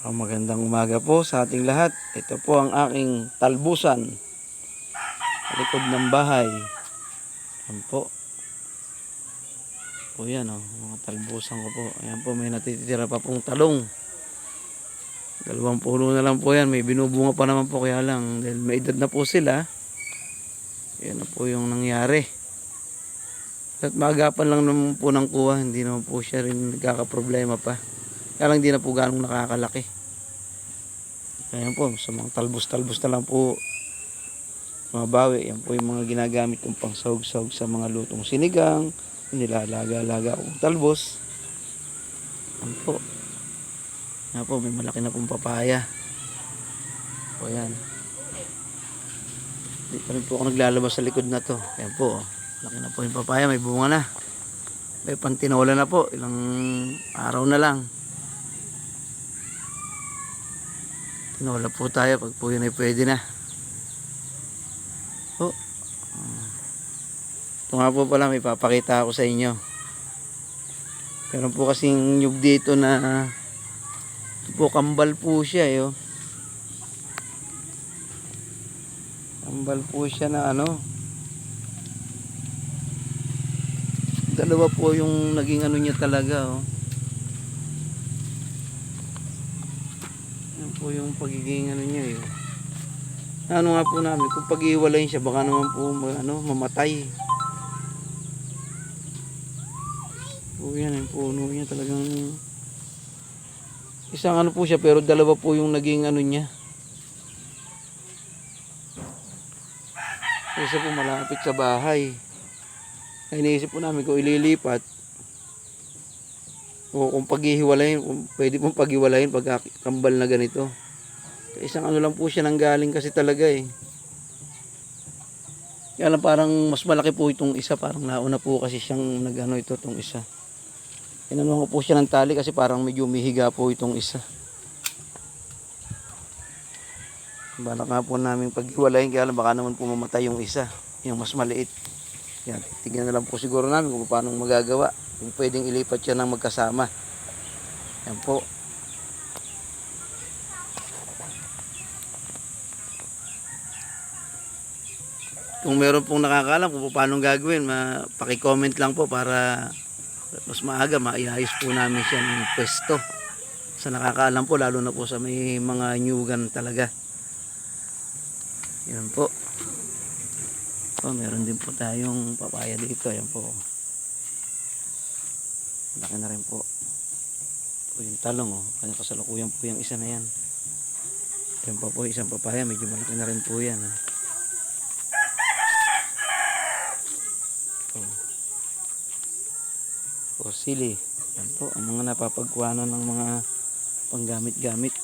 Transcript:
Magandang umaga po sa ating lahat. Ito po ang aking talbusan sa likod ng bahay. Ayan po. Po yan mga talbusan ko po. Ayan po, may natitira pa pong talong. 2 puno na lang po yan. May binubunga pa naman po, kaya lang dahil may edad na po sila. Yan na po yung nangyari. At maagapan lang naman po ng kuha. Hindi naman po siya rin nagkakaproblema pa. Kaya lang hindi na po ganong nakakalaki. Ayan po, sa mga talbos-talbos na lang po mabawi. Yan po yung mga ginagamit kong pangsahog-sahog sa mga lutong sinigang, nilalaga-laga akong talbos. Ayan po. Ayan po, may malaki na pong papaya. O yan. Hindi pa rin po ako naglalabas sa likod na to. Ayan po, malaki na po yung papaya, may bunga na. May pantinola na po, ilang araw na lang. Tinola po tayo pag po yun ay pwede na. Ito nga po pala, may papakita ako sa inyo. Meron po kasing nyug dito na ito po, kambal po siya kambal po siya na dalawa po yung naging niya talaga yan po yung pagiging niya nga po namin, kung pag-iwalayin siya baka naman po mamatay po yan. Yung puno niya talagang isang po siya, pero dalawa po yung naging niya. Isa po malapit sa bahay. Ay iniisip po namin kung ililipat o kung paghihiwalayin, kung pwede pong paghiwalayin pag kambal na ganito. Isang lang po siya nang galing kasi talaga Kaya lang parang mas malaki po itong isa, parang nauna po kasi siyang ito itong isa. Inanuhan ko po siya ng tali kasi parang medyo umihiga po itong isa. Balak nga po namin paghiwalayin, kaya lang baka naman po mamatay yung isa, yung mas maliit. Yan, tignan na lang po siguro namin kung paano magagawa. Kung pwedeng ilipat siya ng magkasama. Yan po. Kung meron pong nakakaalam kung paano gagawin, paki-comment lang po para mas maaga maiayos po namin siya ng pwesto. Sa nakakaalam po, lalo na po sa may mga nyugan talaga. Yan po. Meron din po tayong papaya dito. Ayan po. Laki na rin po. Yung talong kanya kasalukuyan po yung isa na yan. Yan pa po isang papaya, medyo malaki na rin po yan sili. Yan po ang mga napapagkuhanan ng mga panggamit-gamit.